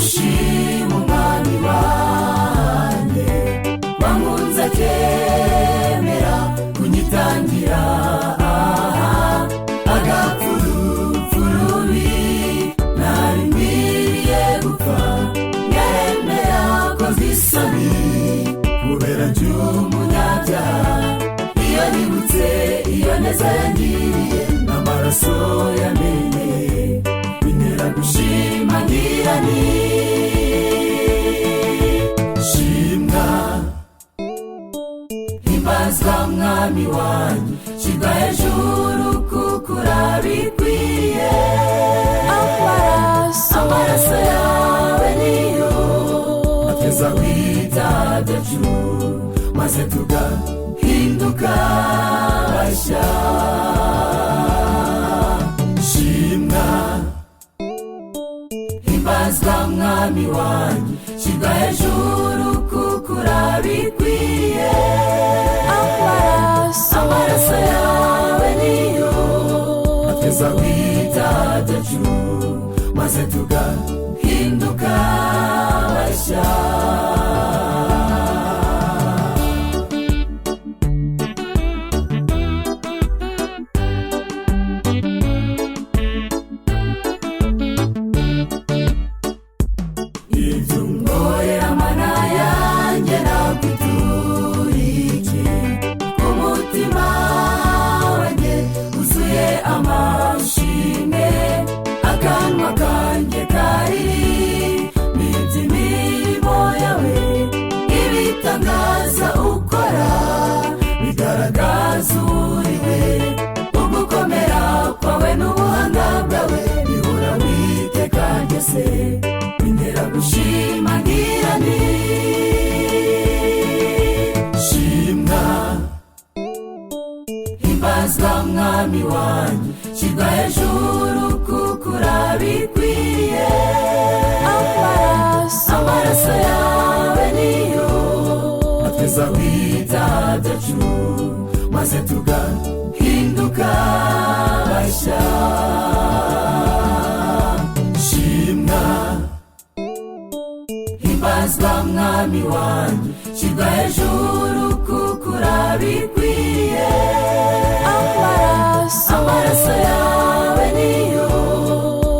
gushima umwami wanjye wankunze akemera kunyitangira agapfurupfurubi nari nkwiriye gupfa yaremera akoze isoni kubera ry'umunyabyaha iyo nibutse iyo neza yangiriye n'amaraso yameneye bintera gushima ngira nti shimwa himbazwa mwami wanjye shyirwa hejuru kuko urabikwiye amaraso yawe niyo ateza kw'ibyaha byacu maze tugahinduka bashya shimwa himbazwa mwami wanjye shyirwa hejuru kuko urabikwiye amaraso yawe niyo ateza kw'ibyaha byacu maze tugahinduka bashya bintera gushima ngira nti shimwa himbazwa mwami wanjye shyirwa hejuru kuko urabikwiye amaraso yawe niyo ateza kw'ibyaha byacu maze tugahinduka bashya shimwa himbazwa mwami wanjye shyirwa hejuru kuko urabikwiye amaraso yawe niyo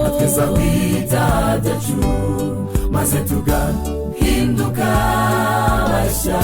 ateza kw'ibyaha byacu maze tugahinduka bashya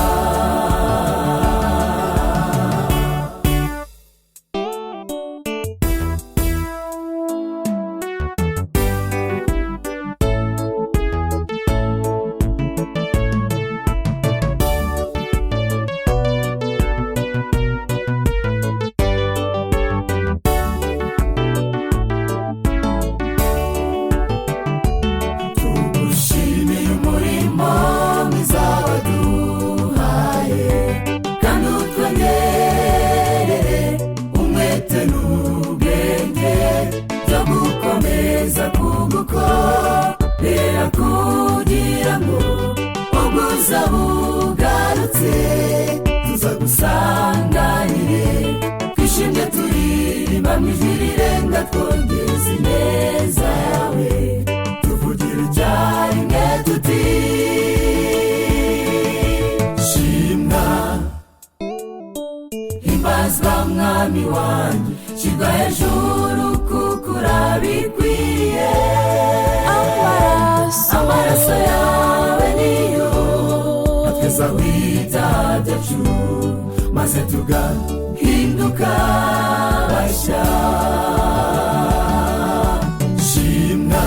kugira ngo ubwiza bugarutse tuza gusanganire twishimye turirimba mu ijwi rirenga twongeza ineza yawe tuvugira icyarimwe tuti shimwa himbazwa mwami wanjye shyirwa hejuru kuko urabikwiye amaraso yawe niyo ateza kw'ibyaha byacu maze tugahinduka bashya shimwa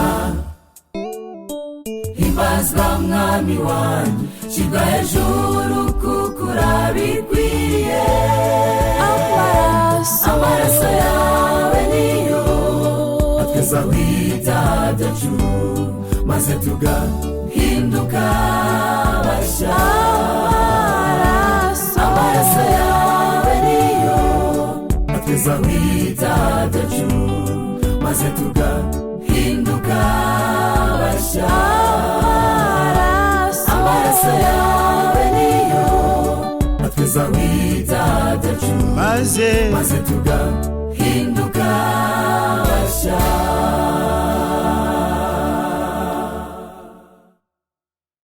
himbazwa mwami wanjye shyirwa hejuru kuko urabikwiye amaraso yawe niyo ateza kw'ibyaha byacu maze tugahinduka bashya amaraso yawe niyo ateza kw'ibyaha byacu maze tugahinduka bashya amaraso yawe niyo ateza kw'ibyaha byacu maze tugahinduka bashya.